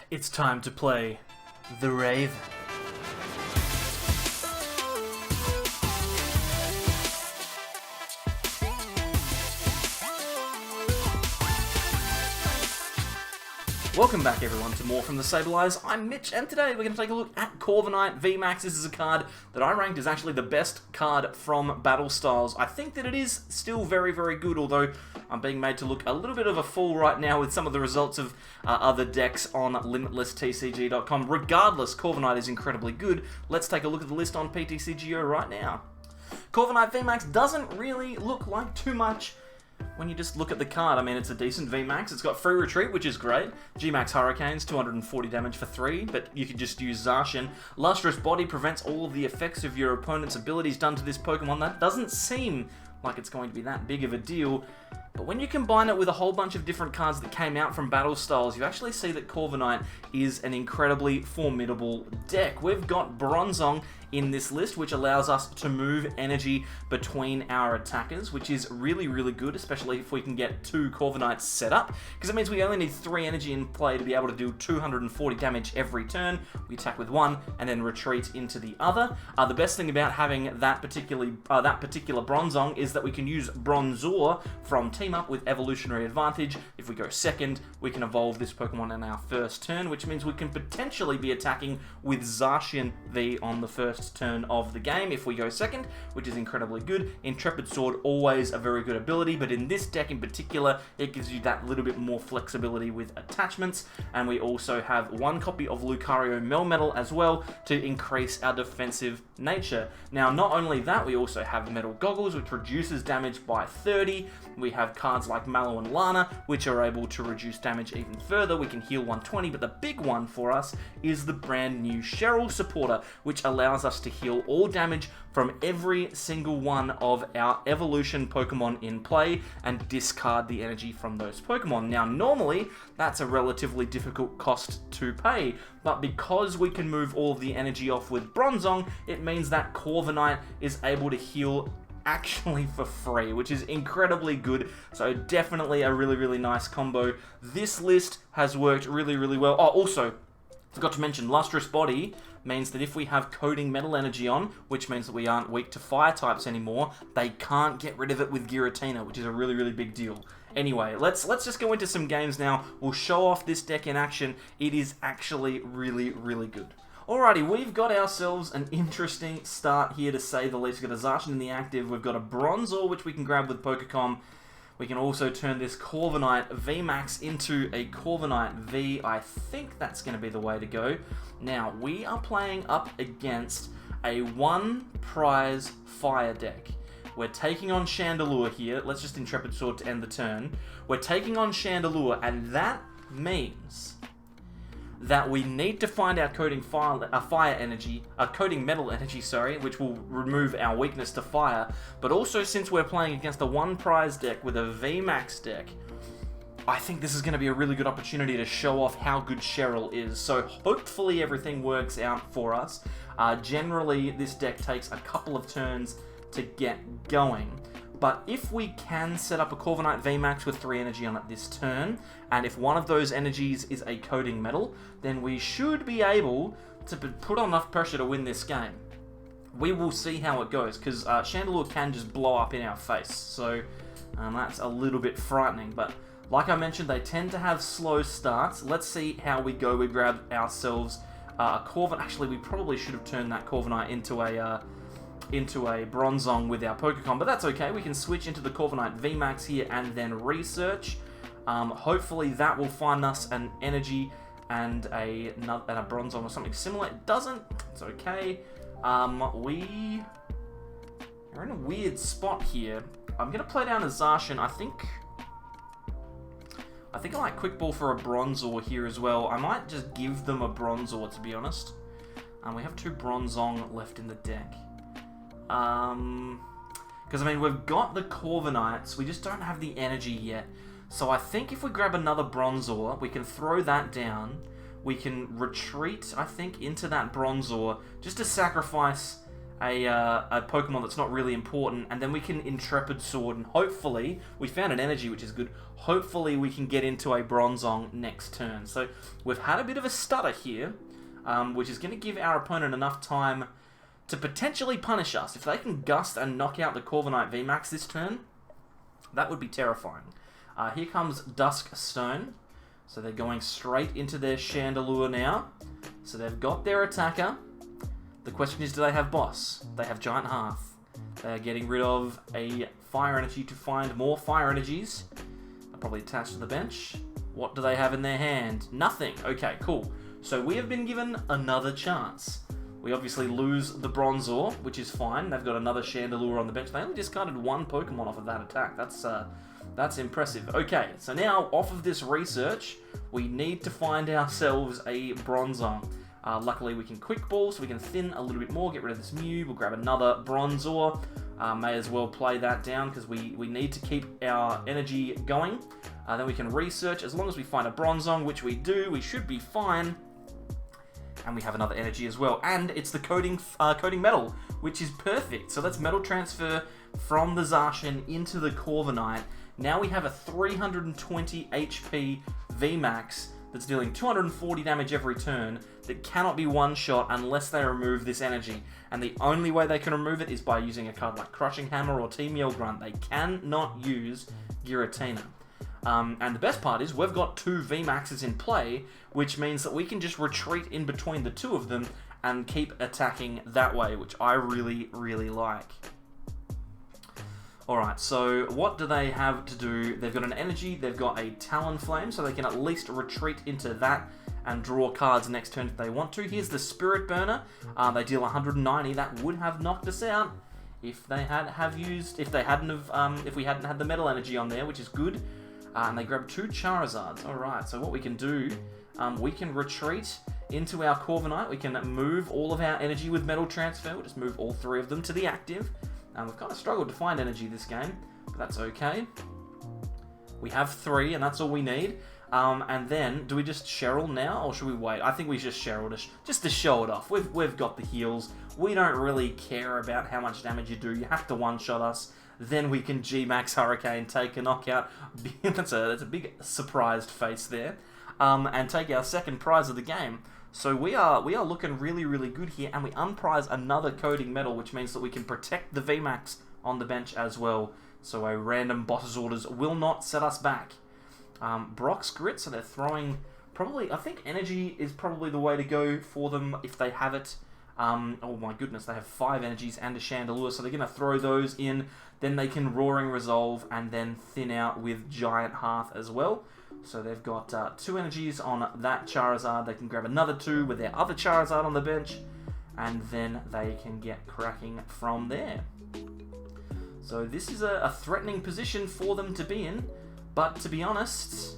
It's time to play the Raven. Welcome back everyone to more from the Sableyes. I'm Mitch and today we're going to take a look at Corviknight VMAX. This is a card that I ranked as actually the best card from Battle Styles. I think that it is still very, very good, although I'm being made to look a little bit of a fool right now with some of the results of other decks on LimitlessTCG.com. Regardless, Corviknight is incredibly good. Let's take a look at the list on PTCGO right now. Corviknight VMAX doesn't really look like too much when you just look at the card. I mean, it's a decent VMAX. It's got free retreat, which is great. G-Max Hurricanes, 240 damage for 3, but you could just use Zacian. Lustrous Body prevents all of the effects of your opponent's abilities done to this Pokemon. That doesn't seem like it's going to be that big of a deal. But when you combine it with a whole bunch of different cards that came out from Battle Styles, you actually see that Corviknight is an incredibly formidable deck. We've got Bronzong in this list, which allows us to move energy between our attackers, which is really, really good, especially if we can get 2 Corviknights set up, because it means we only need 3 energy in play to be able to do 240 damage every turn. We attack with one and then retreat into the other. The best thing about having that particular Bronzong is that we can use Bronzor from Team Up with Evolutionary Advantage. If we go second, we can evolve this Pokemon in our first turn, which means we can potentially be attacking with Zacian V on the first turn of the game if we go second, which is incredibly good. Intrepid Sword, always a very good ability, but in this deck in particular, it gives you that little bit more flexibility with attachments. And we also have 1 copy of Lucario Melmetal as well to increase our defensive nature. Now, not only that, we also have Metal Goggles, which reduces damage by 30. We have cards like Mallow and Lana, which are able to reduce damage even further. We can heal 120, but the big one for us is the brand new Cheryl supporter, which allows us to heal all damage from every single one of our evolution Pokemon in play and discard the energy from those Pokemon. Now, normally, that's a relatively difficult cost to pay, but because we can move all of the energy off with Bronzong, it means that Corviknight is able to heal actually for free, which is incredibly good. So definitely a really, really nice combo. This list has worked really, really well. Oh, also, forgot to mention, Lustrous Body means that if we have Coding Metal Energy on, which means that we aren't weak to fire types anymore, they can't get rid of it with Giratina, which is a really, really big deal. Anyway, let's just go into some games now. We'll show off this deck in action. It is actually really, really good. Alrighty, we've got ourselves an interesting start here, to say the least. We've got a Zacian in the active. We've got a Bronzor, which we can grab with Pokecom. We can also turn this Corviknight VMAX into a Corviknight V. I think that's going to be the way to go. Now, we are playing up against a 1-prize fire deck. We're taking on Chandelure here. Let's just Intrepid Sword to end the turn. We're taking on Chandelure, and that means that we need to find our Coding Metal Energy, which will remove our weakness to fire. But also, since we're playing against a 1-prize deck with a VMAX deck, I think this is going to be a really good opportunity to show off how good Cheryl is. So hopefully everything works out for us. Generally, this deck takes a couple of turns to get going. But if we can set up a Corviknight VMAX with 3 energy on it this turn, and if one of those energies is a Coding Metal, then we should be able to put on enough pressure to win this game. We will see how it goes, because Chandelure can just blow up in our face, so that's a little bit frightening. But like I mentioned, they tend to have slow starts. Let's see how we go. We grab ourselves a Corviknight. Actually, we probably should have turned that Corviknight into a Bronzong with our Pokecom, but that's okay. We can switch into the Corviknight VMAX here and then research. Hopefully that will find us an energy and a Bronzong or something similar. It doesn't. It's okay. We are in a weird spot here. I'm going to play down a Zacian. I think I might Quick Ball for a Bronzor here as well. I might just give them a Bronzor, to be honest. We have 2 Bronzong left in the deck. Because, I mean, we've got the Corviknights, we just don't have the energy yet. So I think if we grab another Bronzor, we can throw that down. We can retreat, I think, into that Bronzor, just to sacrifice a Pokemon that's not really important, and then we can Intrepid Sword, and hopefully, we found an energy, which is good. Hopefully we can get into a Bronzong next turn. So we've had a bit of a stutter here, which is going to give our opponent enough time to potentially punish us. If they can Gust and knock out the Corviknight VMAX this turn, that would be terrifying. Here comes Dusk Stone. So they're going straight into their Chandelure now. So they've got their attacker. The question is, do they have Boss? They have Giant Hearth. They are getting rid of a Fire Energy to find more Fire Energies. They're probably attached to the bench. What do they have in their hand? Nothing. Okay, cool. So we have been given another chance. We obviously lose the Bronzor, which is fine. They've got another Chandelure on the bench. They only discarded one Pokemon off of that attack. That's impressive. Okay, so now off of this research, we need to find ourselves a Bronzong. Luckily, we can Quick Ball, so we can thin a little bit more, get rid of this Mew. We'll grab another Bronzor. May as well play that down because we need to keep our energy going. Then we can research. As long as we find a Bronzong, which we do, we should be fine. And we have another energy as well. And it's the coding metal, which is perfect. So that's metal transfer from the Zacian into the Corviknight. Now we have a 320 HP VMAX that's dealing 240 damage every turn that cannot be one-shot unless they remove this energy. And the only way they can remove it is by using a card like Crushing Hammer or Team Grunt. They cannot use Giratina. And the best part is we've got 2 VMAXs in play, which means that we can just retreat in between the 2 of them and keep attacking that way, which I really, really like. Alright, so what do they have to do? They've got an energy, they've got a Talonflame, so they can at least retreat into that and draw cards next turn if they want to. Here's the Spirit Burner. They deal 190. That would have knocked us out if they if we hadn't had the Metal Energy on there, which is good. And they grab 2 Charizards. Alright, so what we can do, we can retreat into our Corviknight. We can move all of our energy with Metal Transfer. We'll just move all 3 of them to the active. We've kind of struggled to find energy this game, but that's okay. We have 3, and that's all we need. And then, do we just Cheryl now, or should we wait? I think we just Cheryl just to show it off. We've got the heals. We don't really care about how much damage you do. You have to one-shot us. Then we can G-Max Hurricane, take a knockout. that's a big surprised face there. And take our second prize of the game. So we are looking really, really good here, and we unprize another Coding Metal, which means that we can protect the VMAX on the bench as well. So a random boss's orders will not set us back. Brock's Grit, so they're throwing probably, I think energy is probably the way to go for them if they have it. Oh my goodness, they have 5 energies and a Chandelure, so they're going to throw those in. Then they can Roaring Resolve and then thin out with Giant Hearth as well. So they've got 2 energies on that Charizard. They can grab another 2 with their other Charizard on the bench, and then they can get cracking from there. So this is a threatening position for them to be in, but to be honest,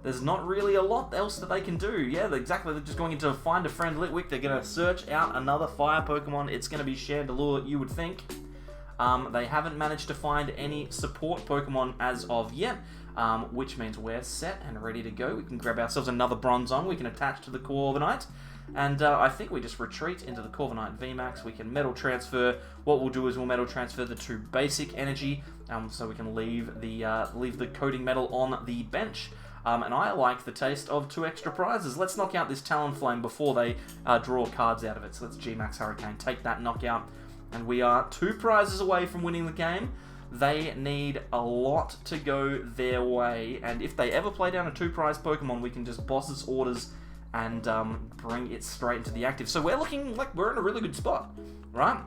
there's not really a lot else that they can do. Yeah, exactly. They're just going into Find a Friend Litwick. They're going to search out another fire Pokemon. It's going to be Chandelure, you would think. They haven't managed to find any support Pokemon as of yet, which means we're set and ready to go. We can grab ourselves another Bronzong. We can attach to the Corviknight. And I think we just retreat into the Corviknight VMAX. We can Metal Transfer. What we'll do is we'll Metal Transfer the 2 basic energy, so we can leave the Coding Metal on the bench. And I like the taste of 2 extra prizes. Let's knock out this Talonflame before they draw cards out of it. So let's G-Max Hurricane, take that knockout. And we are 2 prizes away from winning the game. They need a lot to go their way. And if they ever play down a 2-prize Pokemon, we can just Boss's Orders and bring it straight into the active. So we're looking like we're in a really good spot, right?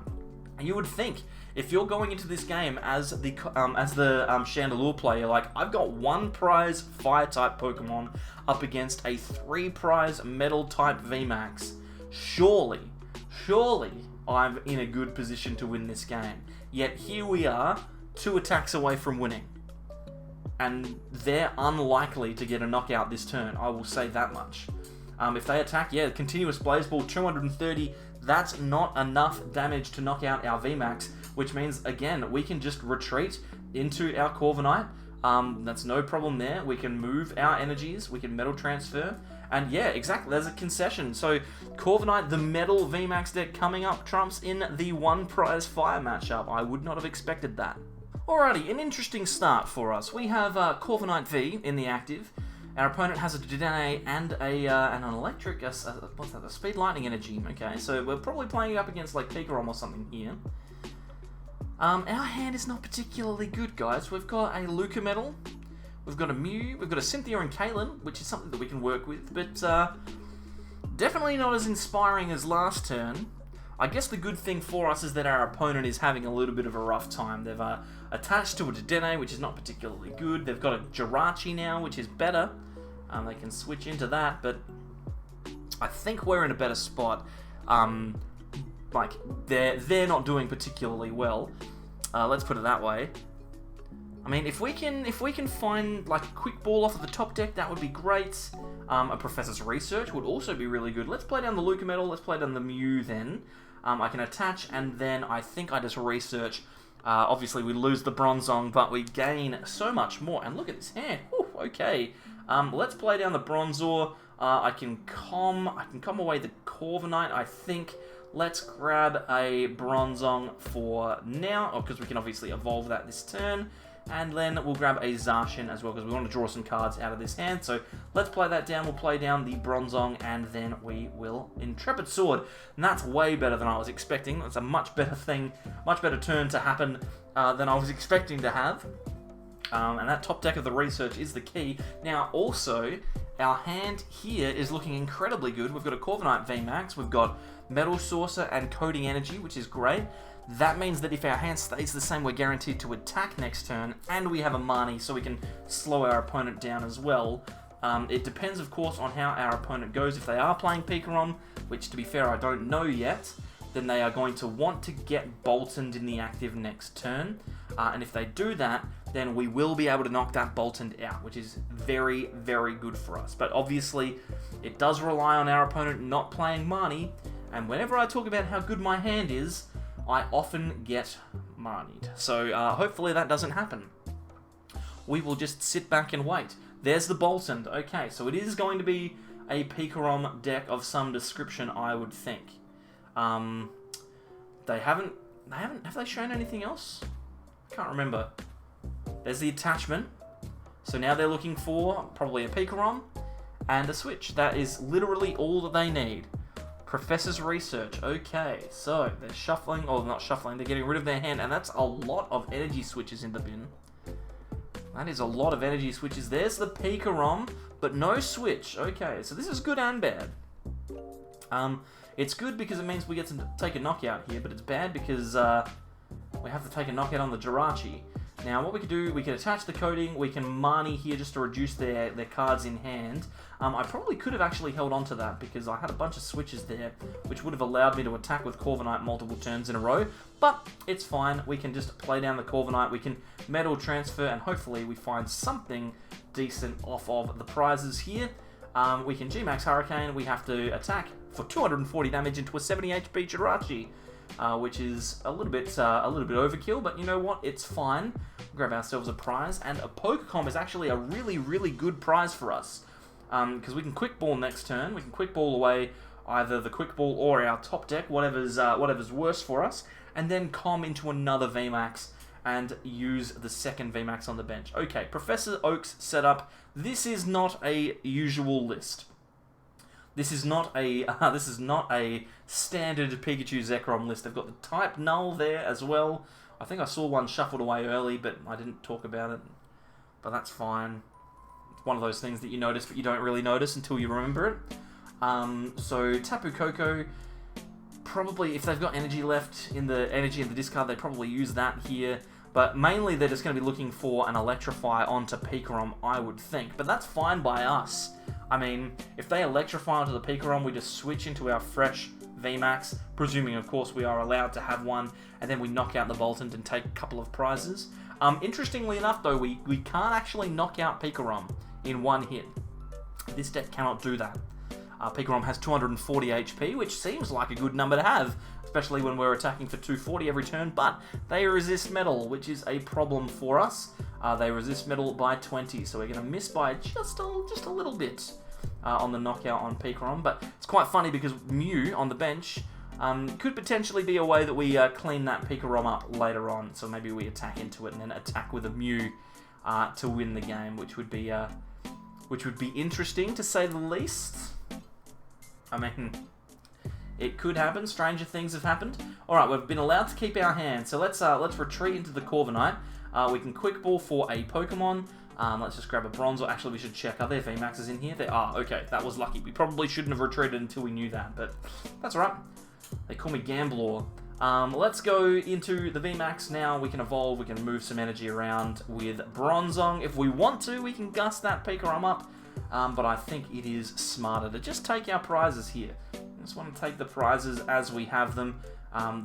And you would think, if you're going into this game as the Chandelure player, like, I've got 1 prize Fire-type Pokemon up against a 3-prize Metal-type VMAX. Surely, I'm in a good position to win this game. Yet here we are, 2 attacks away from winning. And they're unlikely to get a knockout this turn, I will say that much. If they attack, yeah, continuous Blaze Ball, 230, that's not enough damage to knock out our VMAX, which means, again, we can just retreat into our Corviknight. That's no problem there. We can move our energies, we can Metal Transfer, And yeah, exactly, there's a concession. So Corviknight, the Metal VMAX deck coming up, trumps in the one prize fire matchup. I would not have expected that. Alrighty, an interesting start for us. We have Corviknight V in the active. Our opponent has a Dedenne and an electric, what's that, a Speed Lightning Energy. Okay, so we're probably playing up against like Pikarom or something here. Our hand is not particularly good, guys. We've got a Lucario, we've got a Mew, we've got a Cynthia and Kaylin, which is something that we can work with, but definitely not as inspiring as last turn. I guess the good thing for us is that our opponent is having a little bit of a rough time. They've attached to a Dedenne, which is not particularly good. They've got a Jirachi now, which is better. They can switch into that, but I think we're in a better spot. Like, they're not doing particularly well. Let's put it that way. I mean, if we can find like a quick ball off of the top deck, that would be great. A Professor's Research would also be really good. Let's play down the Lucario, let's play down the Mew then. I can attach, and then I think I just research. Obviously, we lose the Bronzong, but we gain so much more. And look at this hand. Whew, okay. Let's play down the Bronzor. I can calm away the Corviknight, I think. Let's grab a Bronzong for now, because we can obviously evolve that this turn. And then we'll grab a Zacian as well, because we want to draw some cards out of this hand. So let's play that down. We'll play down the Bronzong, and then we will Intrepid Sword. And that's way better than I was expecting. That's a much better thing, much better turn to happen than I was expecting to have. And that top deck of the research is the key. Now, also, our hand here is looking incredibly good. We've got a Corviknight VMAX, we've got Metal Saucer and Coding Energy, which is great. That means that if our hand stays the same, we're guaranteed to attack next turn, and we have a Mani, so we can slow our opponent down as well. It depends, of course, on how our opponent goes. If they are playing Pikarom, which, to be fair, I don't know yet, then they are going to want to get Boltoned in the active next turn. And if they do that, then we will be able to knock that Boltoned out, which is very, very good for us. But obviously, it does rely on our opponent not playing Mani, and whenever I talk about how good my hand is, I often get Mani'd. So hopefully that doesn't happen. We will just sit back and wait. There's the Boltoned. Okay, so it is going to be a Pikarom deck of some description, I would think. Have they shown anything else? Can't remember. There's the attachment. So now they're looking for probably a Pikarom and a switch. That is literally all that they need. Professor's Research. Okay, so they're shuffling, or not shuffling, they're getting rid of their hand, and that's a lot of energy switches in the bin. That is a lot of energy switches. There's the Pikarom, but no switch. Okay, so this is good and bad. It's good because it means we get to take a knockout here, but it's bad because we have to take a knockout on the Jirachi. Now, what we could do, we can attach the coding, we can Mani here just to reduce their cards in hand. I probably could have actually held on to that because I had a bunch of switches there, which would have allowed me to attack with Corviknight multiple turns in a row, but it's fine. We can just play down the Corviknight, we can Metal Transfer, and hopefully we find something decent off of the prizes here. We can G-Max Hurricane, we have to attack for 240 damage into a 70 HP Jirachi. Which is a little bit overkill, but you know what? It's fine. Grab ourselves a prize, and a Pokemon is actually a really, really good prize for us because we can Quick Ball next turn. We can Quick Ball away either the Quick Ball or our top deck, whatever's worse for us, and then calm into another VMAX and use the second VMAX on the bench. Okay, Professor Oak's setup. This is not a usual list. This is not a standard Pikachu Zekrom list. They've got the type null there as well. I think I saw one shuffled away early, but I didn't talk about it. But that's fine. It's one of those things that you notice, but you don't really notice until you remember it. So Tapu Koko, probably if they've got energy left in the discard, they probably use that here. But mainly they're just going to be looking for an Electrify onto Pikarom, I would think. But that's fine by us. I mean, if they Electrify onto the Pikarom, we just switch into our fresh VMAX, presuming, of course, we are allowed to have one, and then we knock out the Bolton and take a couple of prizes. Interestingly enough, though, we can't actually knock out Pikarom in one hit. This deck cannot do that. Pikarom has 240 HP, which seems like a good number to have, especially when we're attacking for 240 every turn, but they resist metal, which is a problem for us. They resist metal by 20, so we're going to miss by just a little bit. on the knockout on Pikarom. But it's quite funny because Mew on the bench could potentially be a way that we clean that Pikarom up later on. So maybe we attack into it and then attack with a Mew to win the game, which would be interesting to say the least. I mean, it could happen. Stranger things have happened. All right, we've been allowed to keep our hand, so let's retreat into the Corviknight. We can quick ball for a Pokemon. Let's just grab a Bronzor. Actually, we should check. Are there VMAXs in here? There are. Okay, that was lucky. We probably shouldn't have retreated until we knew that, but that's all right. They call me Gambler. Let's go into the VMAX now. We can evolve. We can move some energy around with Bronzong. If we want to, we can gust that Pikarom up. But I think it is smarter to just take our prizes here. I just want to take the prizes as we have them.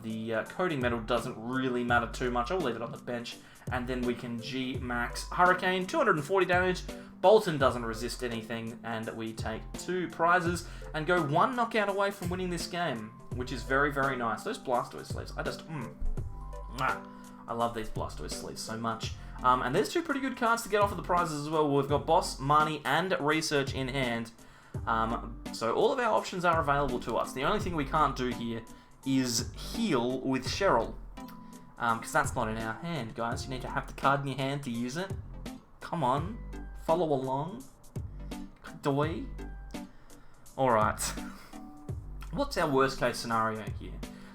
The Coating Metal doesn't really matter too much. I'll leave it on the bench. And then we can G-Max Hurricane, 240 damage. Bolton doesn't resist anything. And we take 2 prizes and go 1 knockout away from winning this game, which is very, very nice. Those Blastoise sleeves, I love these Blastoise sleeves so much. And there's 2 pretty good cards to get off of the prizes as well. We've got Boss, Marnie, and Research in hand. So all of our options are available to us. The only thing we can't do here is heal with Cheryl. Because that's not in our hand, guys. You need to have the card in your hand to use it. Come on. Follow along. Doi. Alright. What's our worst case scenario here?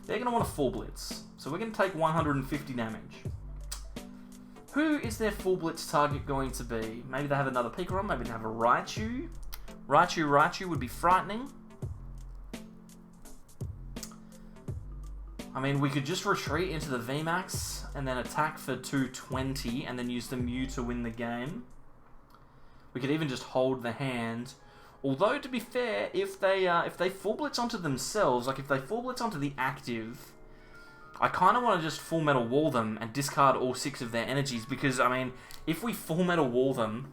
They're going to want a full blitz. So we're going to take 150 damage. Who is their full blitz target going to be? Maybe they have another Pikarom. Maybe they have a Raichu. Raichu would be frightening. I mean, we could just retreat into the VMAX and then attack for 220 and then use the Mew to win the game. We could even just hold the hand. Although, to be fair, if they full blitz onto themselves, like if they full blitz onto the active, I kind of want to just full metal wall them and discard all 6 of their energies because, I mean, if we full metal wall them,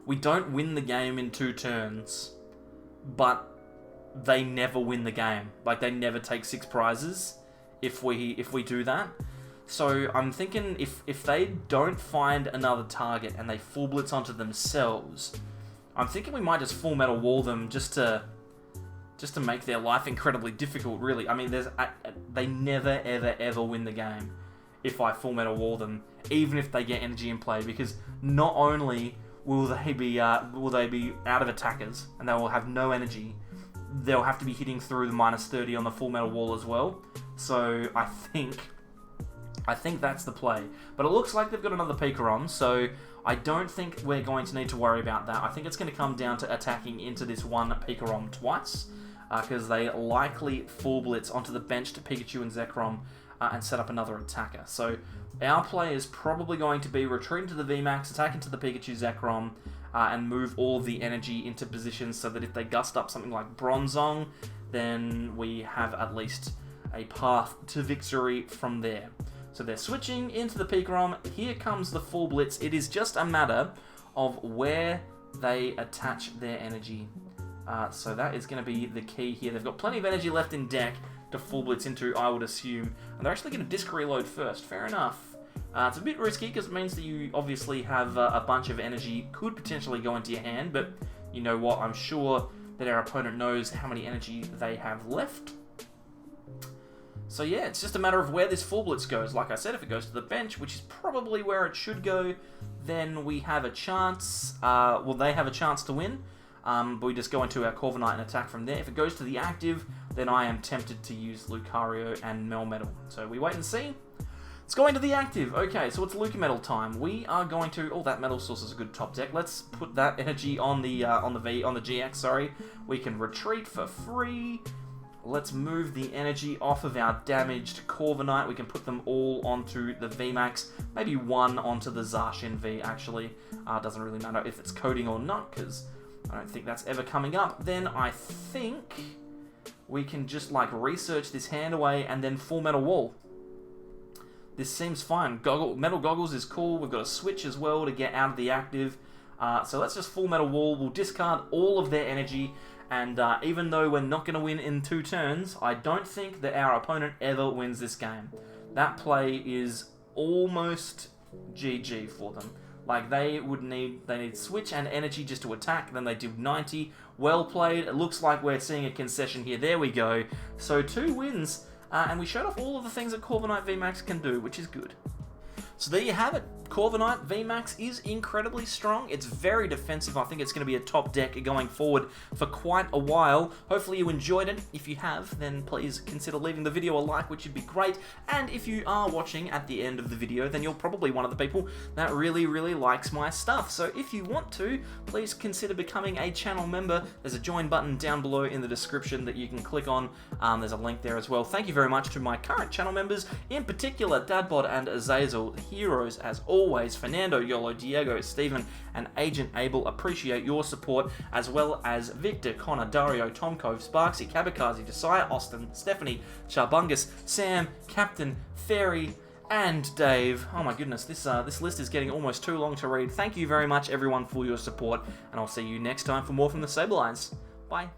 we don't win the game in 2 turns, but they never win the game. Like, they never take 6 prizes if we do that. So I'm thinking if they don't find another target and they full blitz onto themselves, I'm thinking we might just full metal wall them just to make their life incredibly difficult, really. I mean, they never, ever win the game if I full metal wall them, even if they get energy in play, because not only will they be out of attackers and they will have no energy, they'll have to be hitting through the -30 on the full metal wall as well. So I think that's the play. But it looks like they've got another Pikarom, so I don't think we're going to need to worry about that. I think it's going to come down to attacking into this one Pikarom twice, because they likely full blitz onto the bench to Pikachu and Zekrom and set up another attacker. So our play is probably going to be retreat into the VMAX, attack into the Pikachu Zekrom, and move all of the energy into positions so that if they gust up something like Bronzong, then we have at least a path to victory from there. So they're switching into the Pikarom. Here comes the full blitz. It is just a matter of where they attach their energy. So that is going to be the key here. They've got plenty of energy left in deck to full blitz into, I would assume. And they're actually going to disc reload first. Fair enough. It's a bit risky because it means that you obviously have a bunch of energy could potentially go into your hand. But you know what? I'm sure that our opponent knows how many energy they have left. So yeah, it's just a matter of where this full blitz goes. Like I said, if it goes to the bench, which is probably where it should go, then we have a chance. Well, they have a chance to win. But we just go into our Corviknight and attack from there. If it goes to the active, then I am tempted to use Lucario and Melmetal. So we wait and see. It's going to the active. Okay, so it's Lucametal time. We are going to... Oh, that metal source is a good top deck. Let's put that energy on the GX. Sorry, we can retreat for free. Let's move the energy off of our damaged Corviknight. We can put them all onto the VMAX. Maybe one onto the Zacian V, actually. Doesn't really matter if it's coding or not, because I don't think that's ever coming up. Then I think we can just, like, research this hand away and then full metal wall. This seems fine. Metal Goggles is cool. We've got a switch as well to get out of the active. So let's just full metal wall. We'll discard all of their energy. And even though we're not going to win in 2 turns, I don't think that our opponent ever wins this game. That play is almost GG for them. Like, they need switch and energy just to attack, then they did 90. Well played. It looks like we're seeing a concession here. There we go. So 2 wins, and we showed off all of the things that Corviknight VMAX can do, which is good. So there you have it. Corviknight VMAX is incredibly strong. It's very defensive. I think it's going to be a top deck going forward for quite a while. Hopefully you enjoyed it. If you have, then please consider leaving the video a like, which would be great. And if you are watching at the end of the video, then you're probably one of the people that really, really likes my stuff. So if you want to, please consider becoming a channel member. There's a join button down below in the description that you can click on. There's a link there as well. Thank you very much to my current channel members, in particular Dadbod and Azazel, heroes as always, Fernando, Yolo, Diego, Stephen, and Agent Abel. Appreciate your support, as well as Victor, Connor, Dario, Tom Cove, Sparksy, Kabakazi, Josiah, Austin, Stephanie, Charbungus, Sam, Captain, Fairy, and Dave. Oh my goodness, this list is getting almost too long to read. Thank you very much, everyone, for your support, and I'll see you next time for more from the Sableyes. Bye.